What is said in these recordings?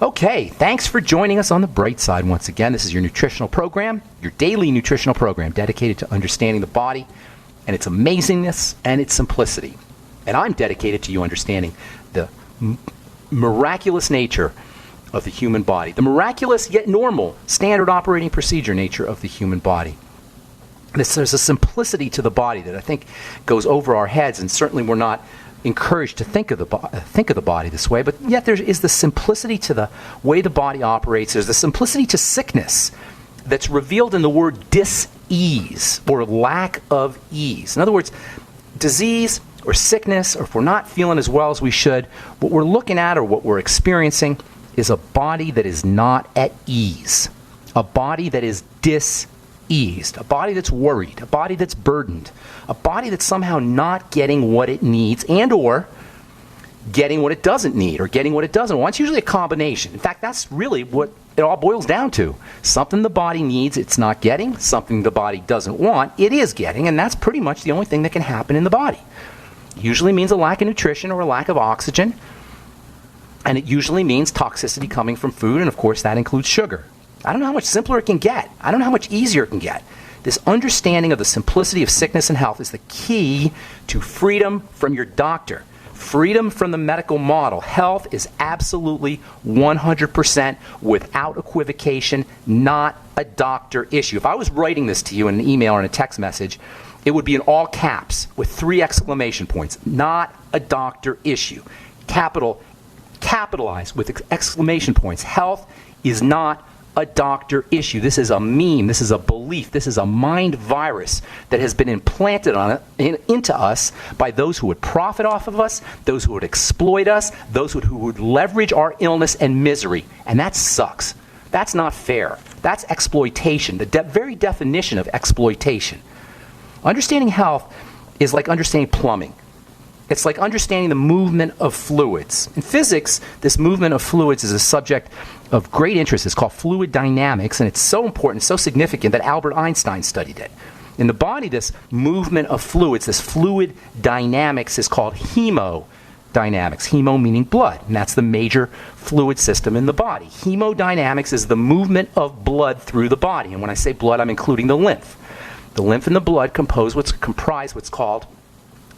Okay, thanks for joining us on the bright side once again. This is your nutritional program, your daily nutritional program dedicated to understanding the body and its amazingness and its simplicity. And I'm dedicated to you understanding the miraculous nature of the human body, the miraculous yet normal standard operating procedure nature of the human body. There's a simplicity to the body that I think goes over our heads, and certainly we're not encouraged to think of the body this way, but yet there is the simplicity to the way the body operates. There's the simplicity to sickness that's revealed in the word dis-ease, or lack of ease. In other words, disease or sickness, or if we're not feeling as well as we should, what we're looking at or what we're experiencing is a body that is not at ease, a body that is dis-eased, a body that's worried, a body that's burdened, a body that's somehow not getting what it needs and or getting what it doesn't need or getting what it doesn't want. It's usually a combination. In fact, that's really what it all boils down to. Something the body needs, it's not getting. Something the body doesn't want, it is getting. And that's pretty much the only thing that can happen in the body. It usually means a lack of nutrition or a lack of oxygen. And it usually means toxicity coming from food. And of course, that includes sugar. I don't know how much simpler it can get. I don't know how much easier it can get. This understanding of the simplicity of sickness and health is the key to freedom from your doctor. Freedom from the medical model. Health is absolutely 100% without equivocation, not a doctor issue. If I was writing this to you in an email or in a text message, it would be in all caps with 3 exclamation points. Not a doctor issue. Capitalized with exclamation points. Health is not a doctor issue. This is a meme. This is a belief. This is a mind virus that has been implanted into us by those who would profit off of us, those who would exploit us, those who would leverage our illness and misery. And that sucks. That's not fair. That's exploitation, the very definition of exploitation. Understanding health is like understanding plumbing. It's like understanding the movement of fluids. In physics, this movement of fluids is a subject of great interest. It's called fluid dynamics, and it's so important, so significant that Albert Einstein studied it. In the body, this movement of fluids, this fluid dynamics is called hemodynamics. Hemo meaning blood, and that's the major fluid system in the body. Hemodynamics is the movement of blood through the body, and when I say blood, I'm including the lymph. The lymph and the blood comprise what's called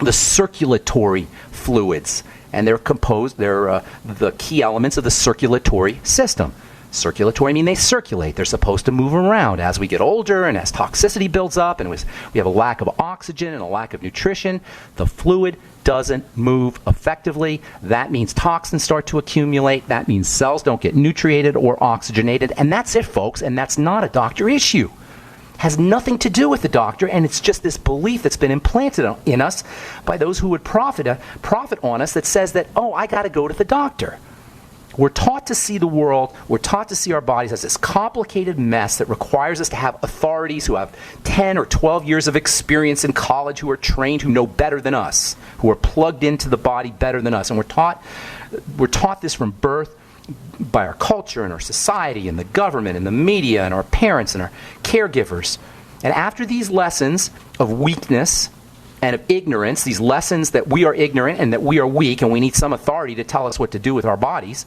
the circulatory fluids, and they're the key elements of the circulatory system. Circulatory mean they circulate. They're supposed to move around. As we get older and as toxicity builds up and we have a lack of oxygen and a lack of nutrition, the fluid doesn't move effectively. That means toxins start to accumulate. That means cells don't get nutriated or oxygenated. And that's it, folks, and that's not a doctor issue. Has nothing to do with the doctor, and it's just this belief that's been implanted in us by those who would profit on us that says that, oh, I got to go to the doctor. We're taught to see the world, we're taught to see our bodies as this complicated mess that requires us to have authorities who have 10 or 12 years of experience in college, who are trained, who know better than us, who are plugged into the body better than us. And we're taught this from birth by our culture and our society and the government and the media and our parents and our caregivers. And after these lessons of weakness and of ignorance, these lessons that we are ignorant and that we are weak and we need some authority to tell us what to do with our bodies,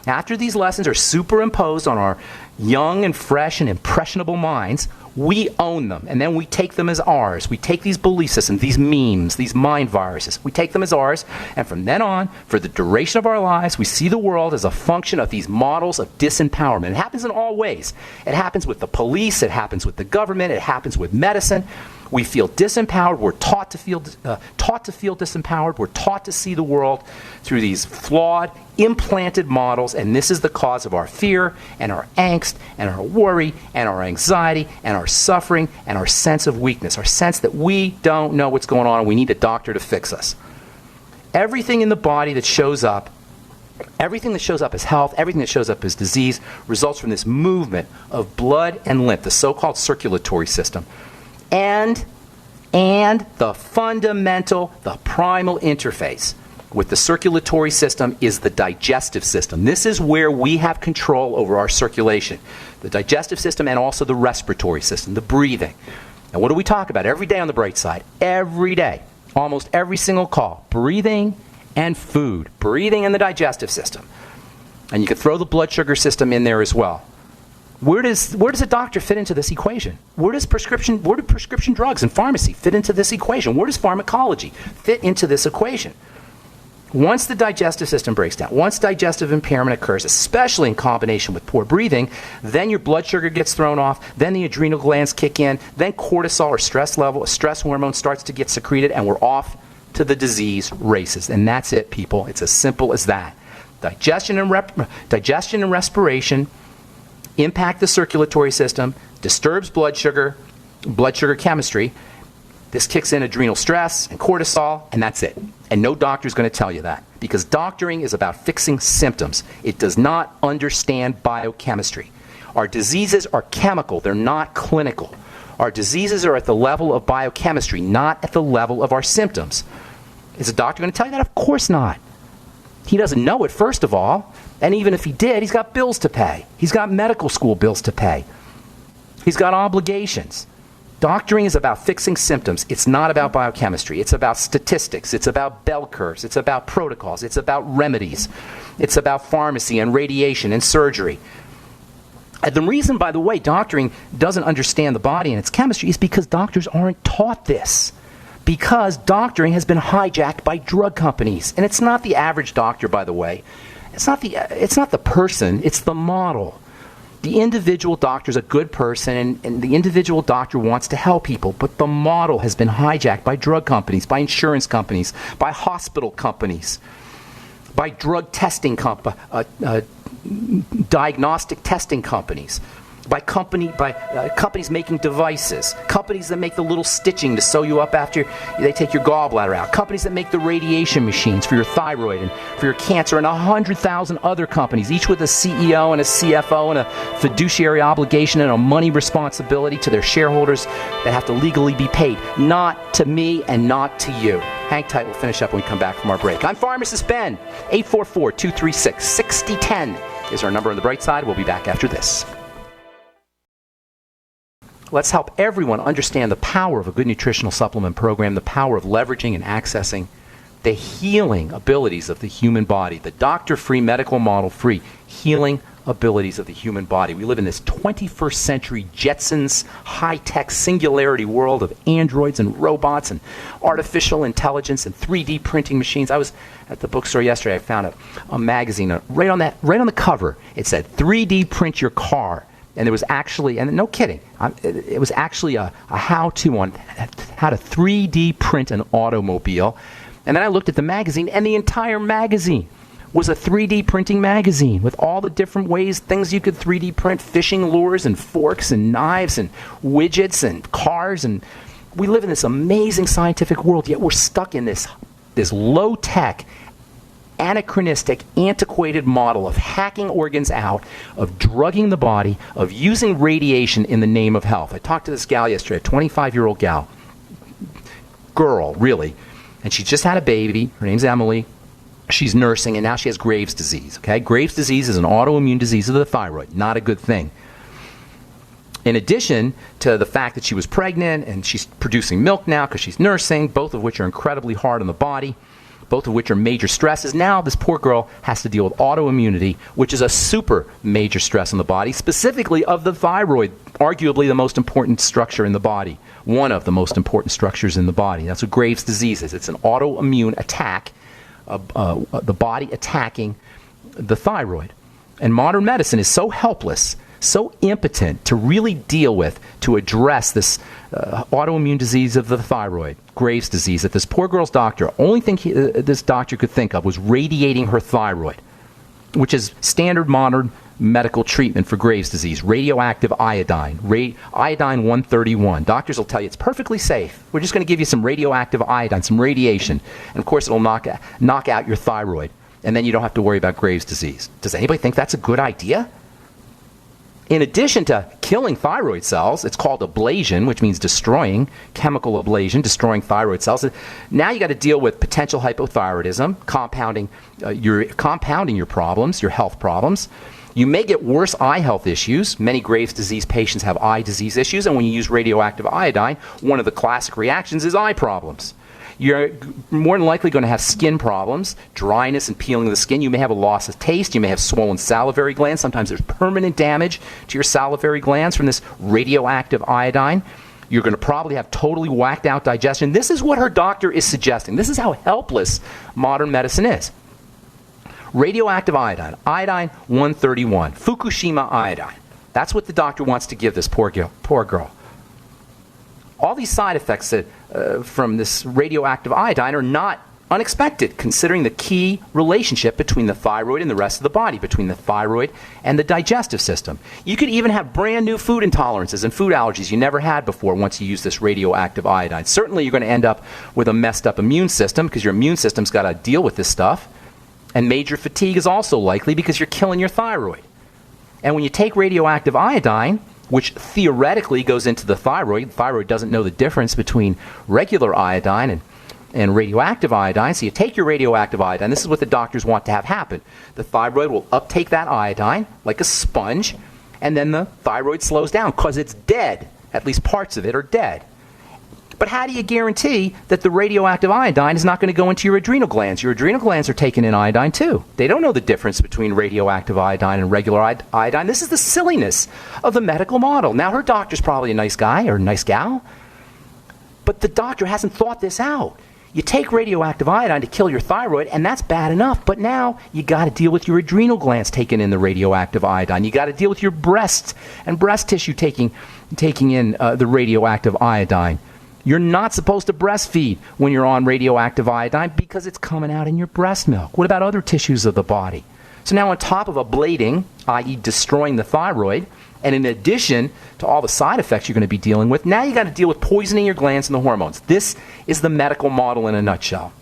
after these lessons are superimposed on our young and fresh and impressionable minds, we own them, and then we take them as ours. We take these belief systems, these memes, these mind viruses. We take them as ours, and from then on, for the duration of our lives, we see the world as a function of these models of disempowerment. It happens in all ways. It happens with the police. It happens with the government. It happens with medicine. We feel disempowered. We're taught to feel disempowered. We're taught to see the world through these flawed, implanted models, and this is the cause of our fear and our angst and our worry and our anxiety and our suffering and our sense of weakness, our sense that we don't know what's going on and we need a doctor to fix us. Everything in the body that shows up, everything that shows up as health, everything that shows up as disease, results from this movement of blood and lymph, the so-called circulatory system. And the fundamental, the primal interface with the circulatory system is the digestive system. This is where we have control over our circulation. The digestive system and also the respiratory system, the breathing. And what do we talk about every day on the bright side? Every day, almost every single call, breathing and food, breathing and the digestive system. And you can throw the blood sugar system in there as well. Where does a doctor fit into this equation? Where do prescription drugs and pharmacy fit into this equation? Where does pharmacology fit into this equation? Once the digestive system breaks down, once digestive impairment occurs, especially in combination with poor breathing, then your blood sugar gets thrown off, then the adrenal glands kick in, then cortisol or stress hormone starts to get secreted, and we're off to the disease races. And that's it, people. It's as simple as that. Digestion and respiration impact the circulatory system, disturbs blood sugar chemistry. This kicks in adrenal stress and cortisol, and that's it. And no doctor is going to tell you that, because doctoring is about fixing symptoms. It does not understand biochemistry. Our diseases are chemical. They're not clinical. Our diseases are at the level of biochemistry, not at the level of our symptoms. Is a doctor going to tell you that? Of course not. He doesn't know it, first of all. And even if he did, he's got bills to pay. He's got medical school bills to pay. He's got obligations. Doctoring is about fixing symptoms. It's not about biochemistry. It's about statistics. It's about bell curves. It's about protocols. It's about remedies. It's about pharmacy and radiation and surgery. And the reason, by the way, doctoring doesn't understand the body and its chemistry is because doctors aren't taught this. Because doctoring has been hijacked by drug companies. And it's not the average doctor, by the way. It's not the person. It's the model. The individual doctor is a good person, and the individual doctor wants to help people, but the model has been hijacked by drug companies, by insurance companies, by hospital companies, by drug testing diagnostic testing companies, by companies making devices, companies that make the little stitching to sew you up after they take your gallbladder out, companies that make the radiation machines for your thyroid and for your cancer, and 100,000 other companies, each with a CEO and a CFO and a fiduciary obligation and a money responsibility to their shareholders that have to legally be paid. Not to me and not to you. Hang tight, we'll finish up when we come back from our break. I'm Pharmacist Ben. 844-236-6010 is our number on the bright side. We'll be back after this. Let's help everyone understand the power of a good nutritional supplement program, the power of leveraging and accessing the healing abilities of the human body, the doctor-free, medical model-free healing abilities of the human body. We live in this 21st century Jetsons, high-tech singularity world of androids and robots and artificial intelligence and 3D printing machines. I was at the bookstore yesterday. I found a magazine. Right on the cover, it said, 3D print your car. And there was actually, and no kidding, it was actually a how-to on how to 3D print an automobile. And then I looked at the magazine, and the entire magazine was a 3D printing magazine with all the different ways, things you could 3D print, fishing lures and forks and knives and widgets and cars. And we live in this amazing scientific world, yet we're stuck in this low-tech, anachronistic, antiquated model of hacking organs out, of drugging the body, of using radiation in the name of health. I talked to this gal yesterday, a 25-year-old girl, really, and she just had a baby. Her name's Emily. She's nursing, and now she has Graves' disease. Okay, Graves' disease is an autoimmune disease of the thyroid. Not a good thing. In addition to the fact that she was pregnant and she's producing milk now because she's nursing, both of which are incredibly hard on the body, both of which are major stresses. Now this poor girl has to deal with autoimmunity, which is a super major stress on the body, specifically of the thyroid, arguably the most important structure in the body, one of the most important structures in the body. That's what Graves' disease is. It's an autoimmune attack, the body attacking the thyroid. And modern medicine is so helpless, so impotent to really deal with, to address this autoimmune disease of the thyroid, Graves' disease, that this poor girl's doctor, only thing this doctor could think of was radiating her thyroid, which is standard modern medical treatment for Graves' disease, radioactive iodine, iodine 131. Doctors will tell you it's perfectly safe. We're just going to give you some radioactive iodine, some radiation, and of course it'll knock out your thyroid, and then you don't have to worry about Graves' disease. Does anybody think that's a good idea? In addition to killing thyroid cells, it's called ablation, which means destroying, chemical ablation, destroying thyroid cells. Now you got to deal with potential hypothyroidism, compounding your problems, your health problems. You may get worse eye health issues. Many Graves' disease patients have eye disease issues, and when you use radioactive iodine, one of the classic reactions is eye problems. You're more than likely going to have skin problems, dryness and peeling of the skin. You may have a loss of taste. You may have swollen salivary glands. Sometimes there's permanent damage to your salivary glands from this radioactive iodine. You're going to probably have totally whacked out digestion. This is what her doctor is suggesting. This is how helpless modern medicine is. Radioactive iodine, iodine 131, Fukushima iodine. That's what the doctor wants to give this poor girl. All these side effects from this radioactive iodine are not unexpected, considering the key relationship between the thyroid and the rest of the body, between the thyroid and the digestive system. You could even have brand new food intolerances and food allergies you never had before once you use this radioactive iodine. Certainly you're going to end up with a messed up immune system because your immune system's got to deal with this stuff. And major fatigue is also likely because you're killing your thyroid. And when you take radioactive iodine, which theoretically goes into the thyroid doesn't know the difference between regular iodine and radioactive iodine. So you take your radioactive iodine. This is what the doctors want to have happen. The thyroid will uptake that iodine like a sponge, and then the thyroid slows down because it's dead. At least parts of it are dead. But how do you guarantee that the radioactive iodine is not going to go into your adrenal glands? Your adrenal glands are taking in iodine too. They don't know the difference between radioactive iodine and regular iodine. This is the silliness of the medical model. Now, her doctor's probably a nice guy or a nice gal, but the doctor hasn't thought this out. You take radioactive iodine to kill your thyroid, and that's bad enough. But now you got to deal with your adrenal glands taking in the radioactive iodine. You got to deal with your breasts and breast tissue taking in the radioactive iodine. You're not supposed to breastfeed when you're on radioactive iodine because it's coming out in your breast milk. What about other tissues of the body? So now on top of ablating, i.e. destroying the thyroid, and in addition to all the side effects you're going to be dealing with, now you got to deal with poisoning your glands and the hormones. This is the medical model in a nutshell.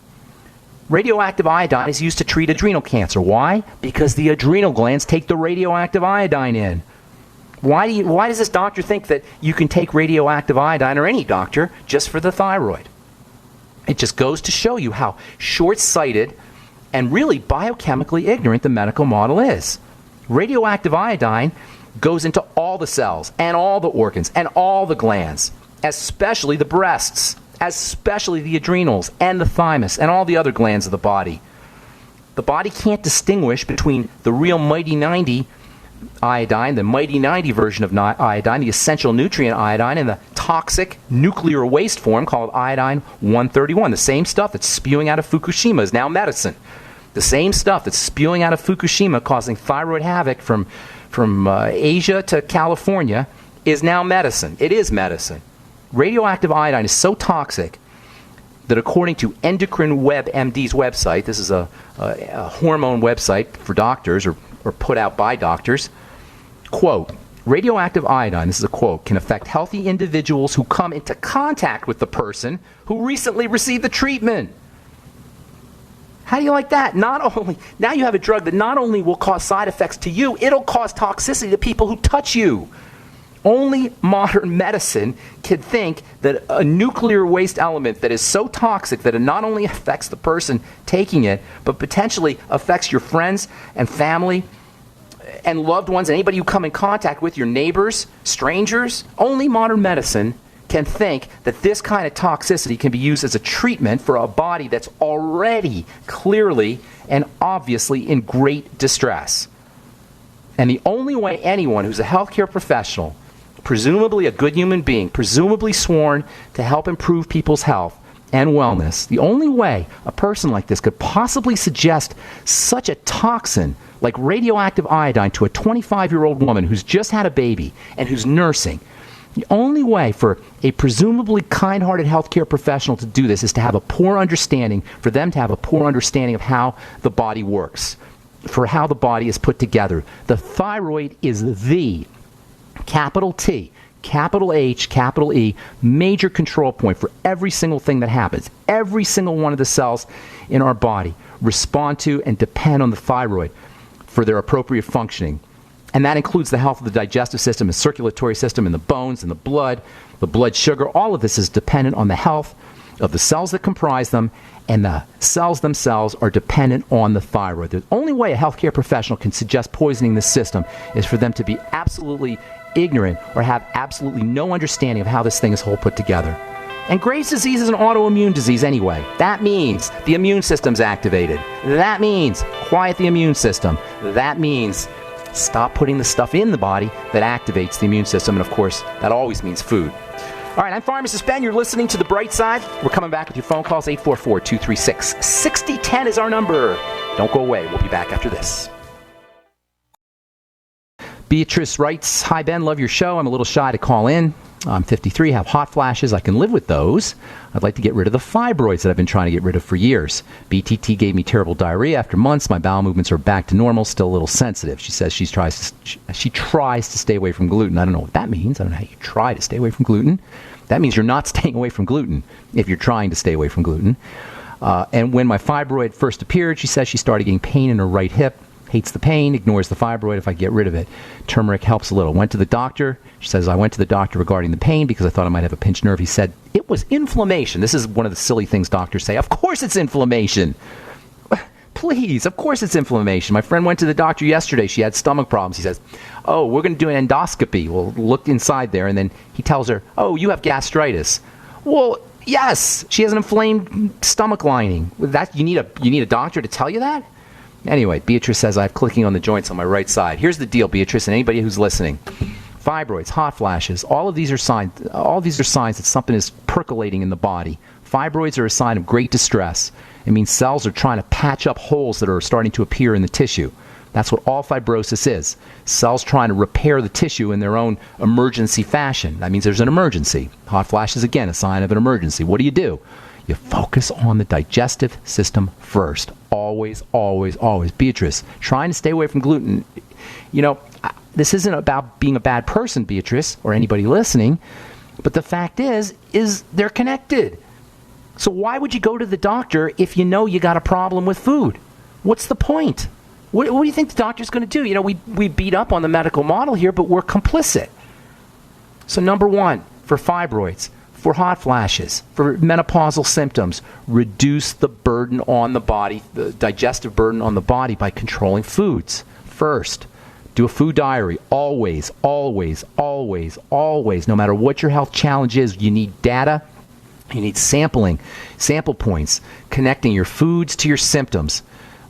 Radioactive iodine is used to treat adrenal cancer. Why? Because the adrenal glands take the radioactive iodine in. Why does this doctor think that you can take radioactive iodine, or any doctor, just for the thyroid? It just goes to show you how short-sighted and really biochemically ignorant the medical model is. Radioactive iodine goes into all the cells and all the organs and all the glands, especially the breasts, especially the adrenals and the thymus and all the other glands of the body. The body can't distinguish between the real Mighty 90 iodine, the Mighty 90 version of iodine, the essential nutrient iodine, and the toxic nuclear waste form called iodine 131. The same stuff that's spewing out of Fukushima is now medicine. The same stuff that's spewing out of Fukushima causing thyroid havoc from Asia to California is now medicine. It is medicine. Radioactive iodine is so toxic that according to Endocrine Web MD's website, this is a hormone website for doctors or put out by doctors, quote, radioactive iodine, this is a quote, can affect healthy individuals who come into contact with the person who recently received the treatment. How do you like that? Now you have a drug that not only will cause side effects to you, it'll cause toxicity to people who touch you. Only modern medicine can think that a nuclear waste element that is so toxic that it not only affects the person taking it, but potentially affects your friends and family and loved ones, and anybody you come in contact with, your neighbors, strangers. Only modern medicine can think that this kind of toxicity can be used as a treatment for a body that's already clearly and obviously in great distress. And the only way anyone who's a healthcare professional, presumably a good human being, presumably sworn to help improve people's health and wellness, the only way a person like this could possibly suggest such a toxin like radioactive iodine to a 25-year-old woman who's just had a baby and who's nursing, the only way for a presumably kind-hearted healthcare professional to do this is to have a poor understanding, for them to have a poor understanding of how the body works, for how the body is put together. The thyroid is the capital T, capital H, capital E, major control point for every single thing that happens. Every single one of the cells in our body respond to and depend on the thyroid for their appropriate functioning. And that includes the health of the digestive system, the circulatory system, and the bones, and the blood sugar. All of this is dependent on the health of the cells that comprise them, and the cells themselves are dependent on the thyroid. The only way a healthcare professional can suggest poisoning this system is for them to be absolutely ignorant or have absolutely no understanding of how this thing is all put together. And Graves' disease is an autoimmune disease anyway. That means the immune system's activated. That means quiet the immune system. That means stop putting the stuff in the body that activates the immune system. And of course, that always means food. All right, I'm Pharmacist Ben. You're listening to The Bright Side. We're coming back with your phone calls. 844-236-6010 is our number. Don't go away. We'll be back after this. Beatrice writes, "Hi Ben, love your show. I'm a little shy to call in. I'm 53, have hot flashes. I can live with those. I'd like to get rid of the fibroids that I've been trying to get rid of for years. BTT gave me terrible diarrhea after months. My bowel movements are back to normal, still a little sensitive." She says she tries to stay away from gluten. I don't know what that means. I don't know how you try to stay away from gluten. That means you're not staying away from gluten if you're trying to stay away from gluten. And when my fibroid first appeared, she says she started getting pain in her right hip. Hates the pain, ignores the fibroid if I get rid of it. Turmeric helps a little. Went to the doctor. She says, I went to the doctor regarding the pain because I thought I might have a pinched nerve. He said, it was inflammation. This is one of the silly things doctors say. Of course it's inflammation. Please, of course it's inflammation. My friend went to the doctor yesterday. She had stomach problems. He says, oh, we're going to do an endoscopy. We'll look inside there. And then he tells her, oh, you have gastritis. Well, yes, she has an inflamed stomach lining. You need a doctor to tell you that? Anyway, Beatrice says I have clicking on the joints on my right side. Here's the deal, Beatrice, and anybody who's listening. Fibroids, hot flashes, all of these are signs that something is percolating in the body. Fibroids are a sign of great distress. It means cells are trying to patch up holes that are starting to appear in the tissue. That's what all fibrosis is. Cells trying to repair the tissue in their own emergency fashion. That means there's an emergency. Hot flashes, again, a sign of an emergency. What do? You focus on the digestive system first. Always, always, always. Beatrice, trying to stay away from gluten. You know, this isn't about being a bad person, Beatrice, or anybody listening, but the fact is they're connected. So why would you go to the doctor if you know you got a problem with food? What's the point? What do you think the doctor's going to do? You know, we beat up on the medical model here, but we're complicit. So number one, for fibroids, for hot flashes, for menopausal symptoms, reduce the burden on the body, the digestive burden on the body by controlling foods. First, do a food diary. Always, always, always, always. No matter what your health challenge is, you need data. You need sample points, connecting your foods to your symptoms.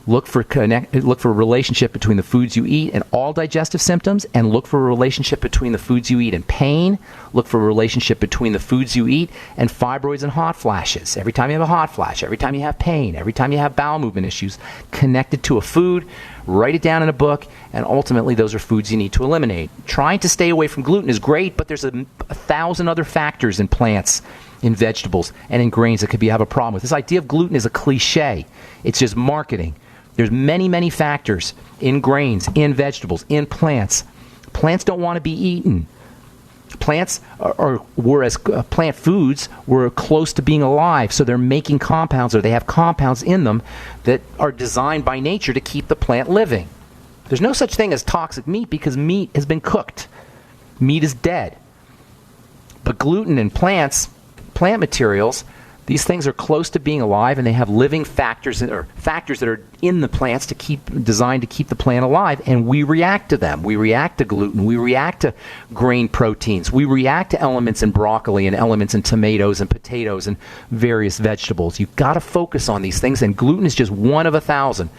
Look for a relationship between the foods you eat and all digestive symptoms, and look for a relationship between the foods you eat and pain. Look for a relationship between the foods you eat and fibroids and hot flashes. Every time you have a hot flash, every time you have pain, every time you have bowel movement issues, connect it to a food, write it down in a book, and ultimately those are foods you need to eliminate. Trying to stay away from gluten is great, but there's a thousand other factors in plants, in vegetables, and in grains that could have a problem with. This idea of gluten is a cliche. It's just marketing. There's many, many factors in grains, in vegetables, in plants. Plants don't want to be eaten. Plants whereas plant foods were close to being alive, so they're making compounds, or they have compounds in them that are designed by nature to keep the plant living. There's no such thing as toxic meat because meat has been cooked. Meat is dead. But gluten in plants, plant materials, these things are close to being alive, and they have living factors that are in the plants designed to keep the plant alive, and we react to them. We react to gluten. We react to grain proteins. We react to elements in broccoli and elements in tomatoes and potatoes and various vegetables. You've got to focus on these things, and gluten is just one of 1,000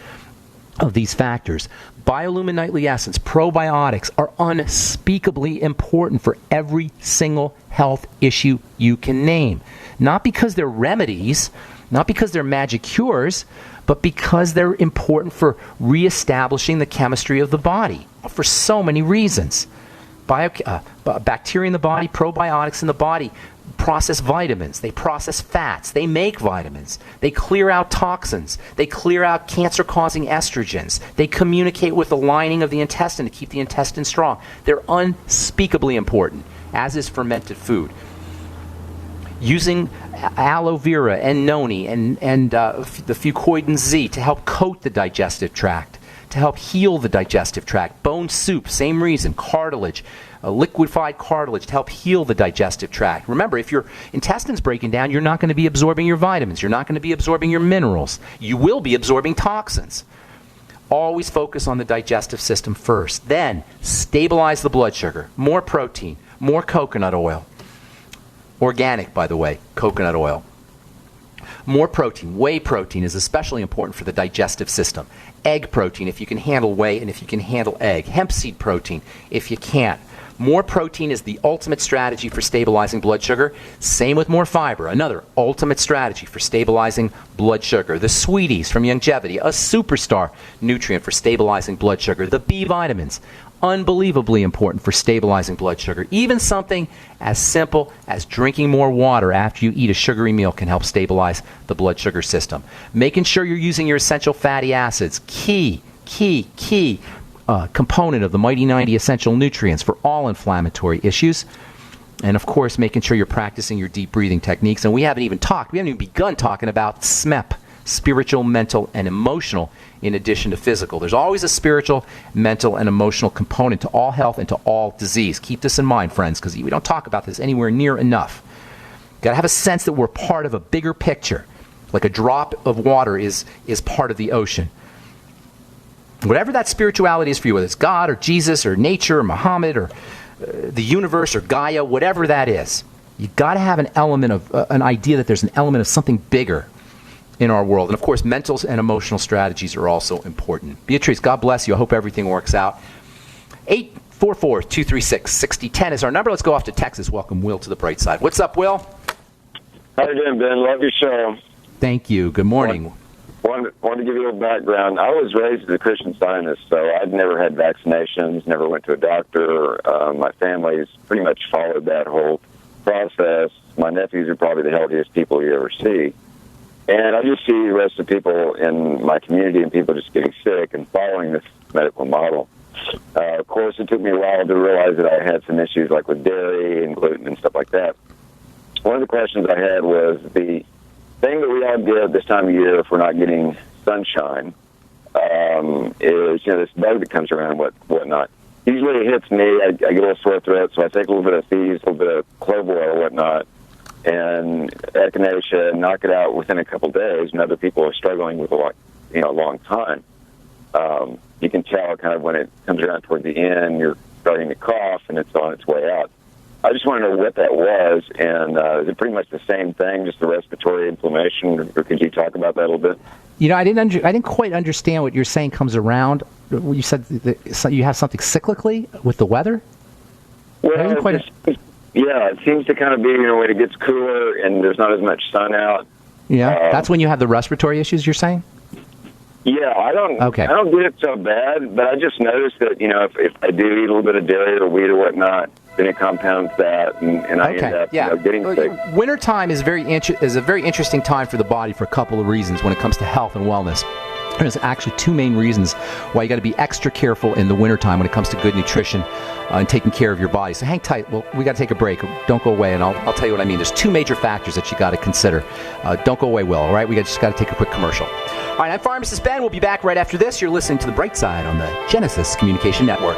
of these factors. Biolumin nightly essence, probiotics are unspeakably important for every single health issue you can name. Not because they're remedies, not because they're magic cures, but because they're important for reestablishing the chemistry of the body for so many reasons. Bacteria in the body, probiotics in the body process vitamins, they process fats, they make vitamins, they clear out toxins, they clear out cancer-causing estrogens, they communicate with the lining of the intestine to keep the intestine strong. They're unspeakably important, as is fermented food. Using aloe vera and noni and the fucoidan Z to help coat the digestive tract, to help heal the digestive tract. Bone soup, same reason. Cartilage, liquefied cartilage to help heal the digestive tract. Remember, if your intestine's breaking down, you're not going to be absorbing your vitamins. You're not going to be absorbing your minerals. You will be absorbing toxins. Always focus on the digestive system first. Then, stabilize the blood sugar. More protein, more coconut oil. Organic, by the way, coconut oil. More protein. Whey protein is especially important for the digestive system. Egg protein, if you can handle whey and if you can handle egg. Hemp seed protein, if you can't. More protein is the ultimate strategy for stabilizing blood sugar. Same with more fiber, another ultimate strategy for stabilizing blood sugar. The sweeties from Longevity, a superstar nutrient for stabilizing blood sugar. The B vitamins, unbelievably important for stabilizing blood sugar. Even something as simple as drinking more water after you eat a sugary meal can help stabilize the blood sugar system. Making sure you're using your essential fatty acids, key component of the Mighty 90 essential nutrients for all inflammatory issues. And of course, making sure you're practicing your deep breathing techniques. And we haven't even begun talking about SMEP, spiritual, mental, and emotional, in addition to physical. There's always a spiritual, mental, and emotional component to all health and to all disease. Keep this in mind, friends, because we don't talk about this anywhere near enough. Got to have a sense that we're part of a bigger picture, like a drop of water is part of the ocean. Whatever that spirituality is for you, whether it's God or Jesus or nature or Muhammad or the universe or Gaia, whatever that is, you've got to have an element of, an idea that there's an element of something bigger in our world. And of course, mental and emotional strategies are also important. Bertrice, God bless you. I hope everything works out. 844-236-6010 is our number. Let's go off to Texas. Welcome Will to the bright side. What's up, Will? How you doing, Ben? Love your show. Thank you. Good morning. Wanted to give you a little background. I was raised as a Christian Scientist, so I'd never had vaccinations, never went to a doctor. My family's pretty much followed that whole process. My nephews are probably the healthiest people you ever see. And I just see the rest of the people in my community and people just getting sick and following this medical model. Of course, it took me a while to realize that I had some issues like with dairy and gluten and stuff like that. One of the questions I had was the thing that we all get this time of year if we're not getting sunshine is, this bug that comes around and whatnot. Usually it hits me, I get a little sore throat, so I take a little bit of thieves, a little bit of clove oil or whatnot, and echinacea, knock it out within a couple days, and other people are struggling with a long time. You can tell kind of when it comes around toward the end, you're starting to cough, and it's on its way out. I just want to know what that was, and is it pretty much the same thing, just the respiratory inflammation, or could you talk about that a little bit? I didn't quite understand what you're saying comes around. You said that you have something cyclically with the weather? Well, it seems to kind of be, when it gets cooler and there's not as much sun out. Yeah, that's when you have the respiratory issues, you're saying? Yeah, I don't get it so bad, but I just noticed that, if I do eat a little bit of dairy or wheat or whatnot, then it compounds that, and I end up getting sick. Wintertime is a very interesting time for the body for a couple of reasons when it comes to health and wellness. There's actually two main reasons why you got to be extra careful in the wintertime when it comes to good nutrition and taking care of your body. So hang tight. Well, we got to take a break. Don't go away, and I'll tell you what I mean. There's two major factors that you got to consider. Don't go away, Will, all right? We just got to take a quick commercial. All right, I'm Pharmacist Ben. We'll be back right after this. You're listening to The Bright Side on the Genesis Communication Network.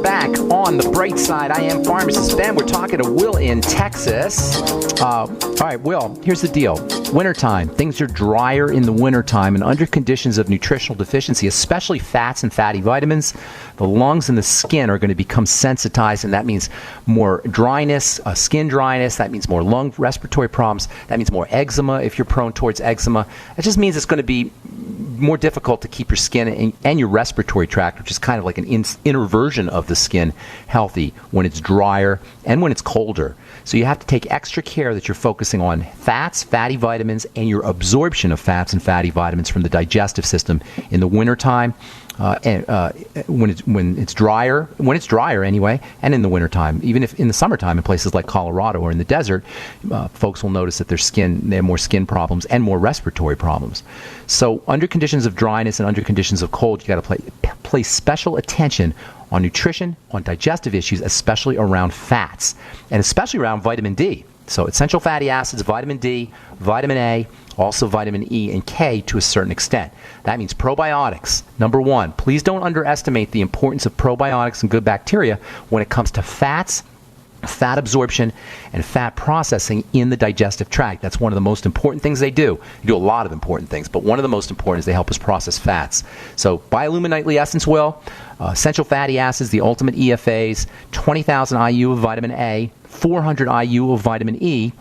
Back on the bright side. I am Pharmacist Ben. We're talking to Will in Texas. All right, Will, here's the deal. Wintertime. Things are drier in the wintertime, and under conditions of nutritional deficiency, especially fats and fatty vitamins, the lungs and the skin are going to become sensitized, and that means more dryness, skin dryness. That means more lung respiratory problems. That means more eczema if you're prone towards eczema. It just means it's going to be more difficult to keep your skin and your respiratory tract, which is kind of like an inner version of the skin, healthy when it's drier and when it's colder. So you have to take extra care that you're focusing on fats, fatty vitamins, and your absorption of fats and fatty vitamins from the digestive system in the wintertime. When it's drier anyway, and in the wintertime. Even if in the summertime in places like Colorado or in the desert, folks will notice that they have more skin problems and more respiratory problems. So under conditions of dryness and under conditions of cold, you got to place special attention on nutrition, on digestive issues, especially around fats, and especially around vitamin D. So essential fatty acids, vitamin D, vitamin A, also vitamin E and K to a certain extent. That means probiotics. Number one, please don't underestimate the importance of probiotics and good bacteria when it comes to fats fat absorption and fat processing in the digestive tract. That's one of the most important things they do. They do a lot of important things, but one of the most important is they help us process fats. So biolumin nightly essence will, essential fatty acids, the ultimate EFAs, 20,000 IU of vitamin A, 400 IU of vitamin E,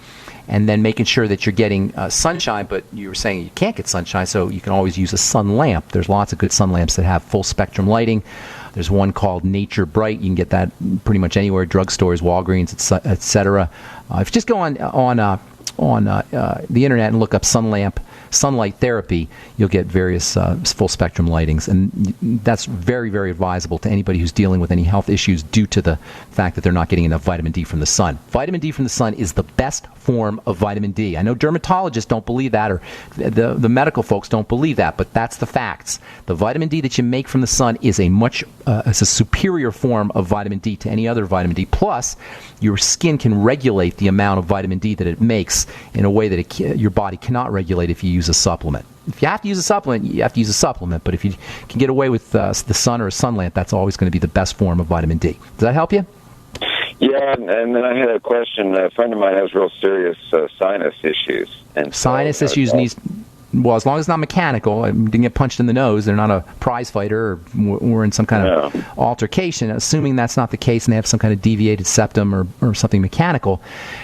and then making sure that you're getting sunshine. But you were saying you can't get sunshine, so you can always use a sun lamp. There's lots of good sun lamps that have full spectrum lighting. There's one called Nature Bright. You can get that pretty much anywhere, drugstores, Walgreens, etc. If you just go on the internet and look up sunlight therapy, you'll get various full spectrum lightings, and that's very, very advisable to anybody who's dealing with any health issues due to the fact that they're not getting enough vitamin D from the sun. Vitamin D from the sun is the best form of vitamin D. I know dermatologists don't believe that, or the medical folks don't believe that, but that's the facts. The vitamin D that you make from the sun is it's a superior form of vitamin D to any other vitamin D. Plus, your skin can regulate the amount of vitamin D that it makes in a way that your body cannot regulate if you use a supplement. If you have to use a supplement, you have to use a supplement. But if you can get away with the sun or a sun lamp, that's always going to be the best form of vitamin D. Does that help you? Yeah, and then I had a question. A friend of mine has real serious sinus issues. And sinus issues needs... Well, as long as it's not mechanical, didn't get punched in the nose, they're not a prize fighter or in some kind of altercation, assuming that's not the case and they have some kind of deviated septum or something mechanical,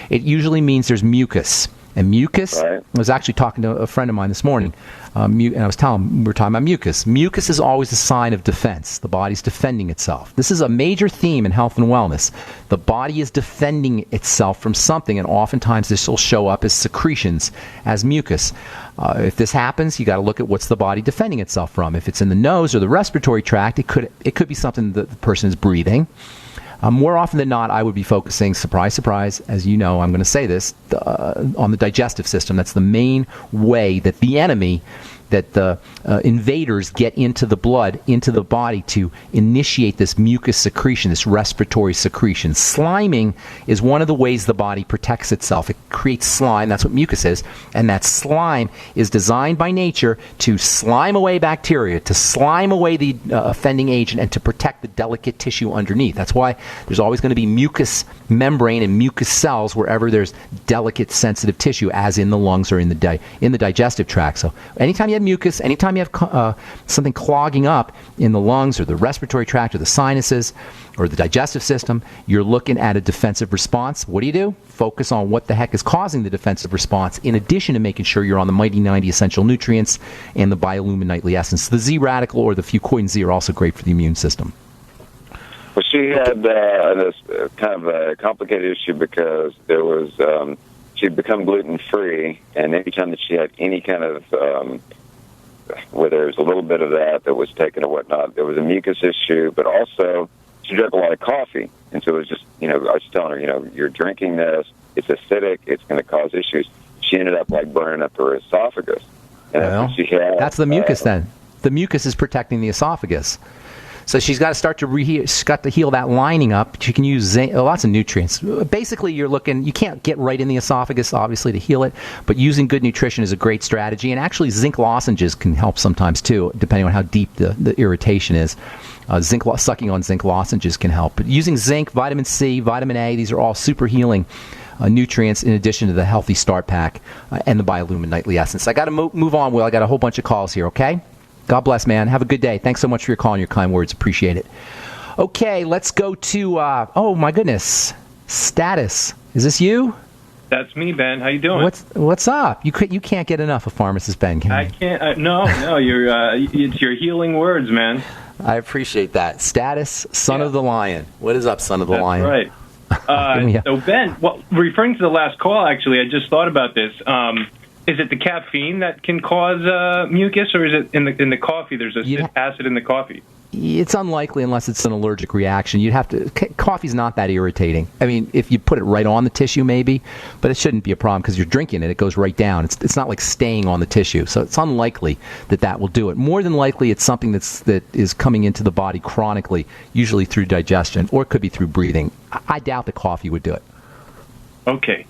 it usually means there's mucus. And mucus, right. I was actually talking to a friend of mine this morning, and I was telling him, we were talking about mucus. Mucus is always a sign of defense. The body's defending itself. This is a major theme in health and wellness. The body is defending itself from something, and oftentimes this will show up as secretions, as mucus. If this happens, you got to look at what's the body defending itself from. If it's in the nose or the respiratory tract, it could be something that the person is breathing. More often than not, I would be focusing, surprise, surprise, as you know, I'm going to say this, on the digestive system. That's the main way that the enemy, that the invaders get into the blood, into the body to initiate this mucus secretion, this respiratory secretion. Sliming is one of the ways the body protects itself. It creates slime. That's what mucus is. And that slime is designed by nature to slime away bacteria, to slime away the offending agent, and to protect the delicate tissue underneath. That's why there's always going to be mucus membrane and mucus cells wherever there's delicate, sensitive tissue, as in the lungs or in the digestive tract. So anytime you have mucus, anytime you have something clogging up in the lungs or the respiratory tract or the sinuses or the digestive system, you're looking at a defensive response. What do? Focus on what the heck is causing the defensive response, in addition to making sure you're on the Mighty 90 essential nutrients and the biolumin nightly essence. The Z radical or the Fuchs Z are also great for the immune system. Well, she had this kind of a complicated issue because there was she'd become gluten-free, and anytime that she had any kind of whether there was a little bit of that was taken or whatnot, there was a mucus issue, but also she drank a lot of coffee. And so it was just, I was telling her, you're drinking this, it's acidic, it's going to cause issues. She ended up burning up her esophagus. And that's the mucus then. The mucus is protecting the esophagus. So she's got to start to heal that lining up. She can use lots of nutrients. Basically, you can't get right in the esophagus, obviously, to heal it, but using good nutrition is a great strategy. And actually, zinc lozenges can help sometimes, too, depending on how deep the irritation is. Sucking on zinc lozenges can help. But using zinc, vitamin C, vitamin A, these are all super healing nutrients in addition to the Healthy Start Pack and the Biolumin Nightly Essence. I got to move on, Will. I got a whole bunch of calls here, okay? God bless, man. Have a good day. Thanks so much for your call and your kind words. Appreciate it. Okay, let's go to, oh my goodness, Status. Is this you? That's me, Ben. How you doing? What's up? You can't get enough of Pharmacist Ben, can you? I can't. No. It's your healing words, man. I appreciate that. Status, son of the lion. What is up, son of the lion? Right. So Ben, referring to the last call, actually, I just thought about this. Is it the caffeine that can cause mucus, or is it in the coffee? There's acid in the coffee. It's unlikely unless it's an allergic reaction. Coffee's not that irritating. I mean, if you put it right on the tissue, maybe, but it shouldn't be a problem because you're drinking it. It goes right down. It's not like staying on the tissue, so it's unlikely that will do it. More than likely, it's something that is coming into the body chronically, usually through digestion, or it could be through breathing. I doubt the coffee would do it. Okay.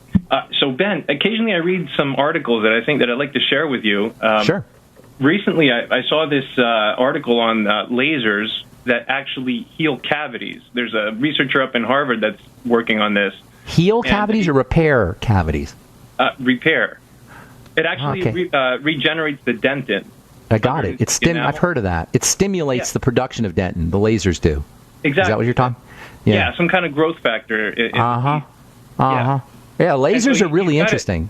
So, Ben, occasionally I read some articles that I think that I'd like to share with you. Sure. Recently, I saw this article on lasers that actually heal cavities. There's a researcher up in Harvard that's working on this. Heal cavities or repair cavities? Repair. It actually regenerates the dentin. I got it. I've heard of that. It stimulates the production of dentin. The lasers do. Exactly. Is that what you're talking? Yeah, some kind of growth factor. Yeah, lasers are really interesting.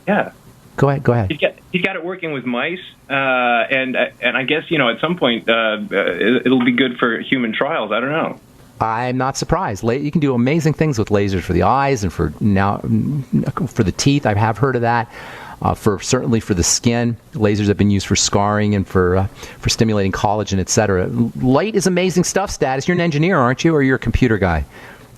Yeah. Go ahead. He got it working with mice, and I guess at some point it'll be good for human trials. I don't know. I'm not surprised. You can do amazing things with lasers for the eyes and for the teeth. I have heard of that. Certainly for the skin, lasers have been used for scarring and for stimulating collagen, etc. Light is amazing stuff. Status, you're an engineer, aren't you, or you're a computer guy?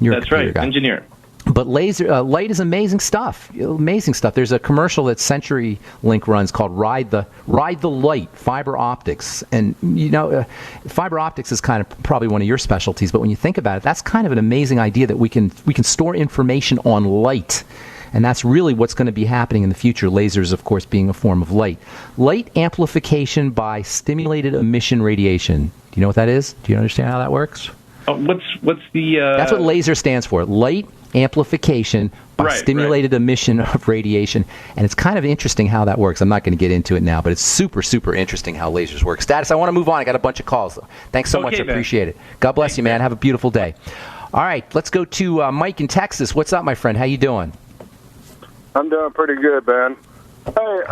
That's right, engineer. But light is amazing stuff. Amazing stuff. There's a commercial that CenturyLink runs called "Ride the Light," fiber optics, and fiber optics is kind of probably one of your specialties. But when you think about it, that's kind of an amazing idea that we can store information on light. And that's really what's going to be happening in the future. Lasers, of course, being a form of light. Light amplification by stimulated emission radiation. Do you know what that is? Do you understand how that works? What's the... That's what laser stands for. Light amplification by stimulated emission of radiation. And it's kind of interesting how that works. I'm not going to get into it now, but it's super, super interesting how lasers work. Status, I want to move on. I got a bunch of calls. Thanks so much. I appreciate it. God bless you, man. Have a beautiful day. All right, let's go to Mike in Texas. What's up, my friend? How you doing? I'm doing pretty good, Ben. Hey,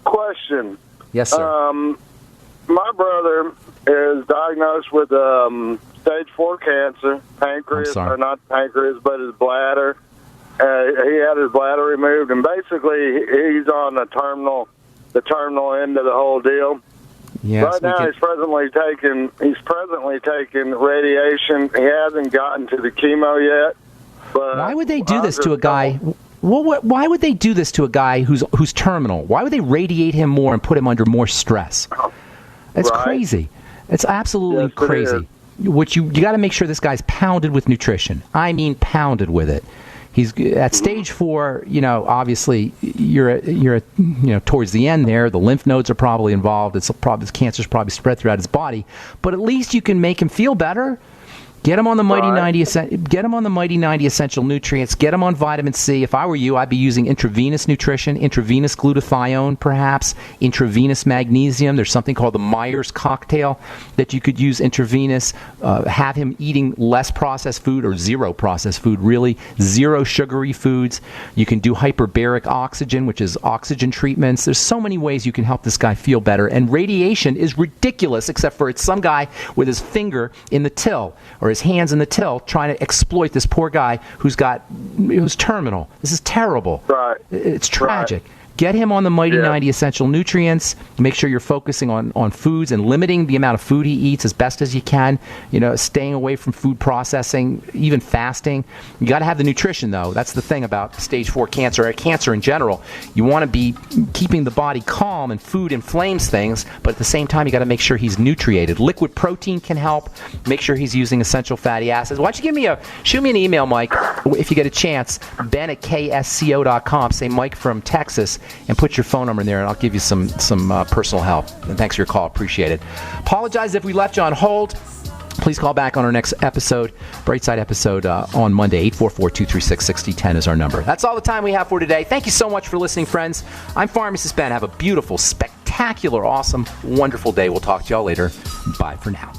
question. Yes, sir. My brother is diagnosed with stage 4 cancer, pancreas, or not pancreas, but his bladder. He had his bladder removed, and basically he's on the terminal end of the whole deal. Yes, right now he's presently taking radiation. He hasn't gotten to the chemo yet. But why would they do this to a guy? Well, why would they do this to a guy who's terminal? Why would they radiate him more and put him under more stress? It's crazy. It's absolutely crazy. What you got to make sure this guy's pounded with nutrition. I mean, pounded with it. He's at stage 4. Obviously, you're towards the end there. The lymph nodes are probably involved. His cancer's probably spread throughout his body. But at least you can make him feel better. Get him on the Mighty 90. Get him on the Mighty 90 essential nutrients. Get him on vitamin C. If I were you, I'd be using intravenous nutrition, intravenous glutathione, perhaps intravenous magnesium. There's something called the Myers cocktail that you could use intravenous. Have him eating less processed food or zero processed food. Really, zero sugary foods. You can do hyperbaric oxygen, which is oxygen treatments. There's so many ways you can help this guy feel better. And radiation is ridiculous, except for it's some guy with his finger in the till or his hands in the till trying to exploit this poor guy who's terminal. This is terrible. Right. It's tragic. Get him on the Mighty 90 essential nutrients. Make sure you're focusing on foods and limiting the amount of food he eats as best as you can. Staying away from food processing, even fasting. You got to have the nutrition, though. That's the thing about stage 4 cancer, or cancer in general. You want to be keeping the body calm, and food inflames things, but at the same time, you got to make sure he's nutriated. Liquid protein can help. Make sure he's using essential fatty acids. Why don't you shoot me an email, Mike, if you get a chance, ben@ksco.com. Say Mike from Texas, and put your phone number in there, and I'll give you some personal help. And thanks for your call. Appreciate it. Apologize if we left you on hold. Please call back on our next episode, Brightside episode, on Monday. 844-236-6010 is our number. That's all the time we have for today. Thank you so much for listening, friends. I'm Pharmacist Ben. Have a beautiful, spectacular, awesome, wonderful day. We'll talk to y'all later. Bye for now.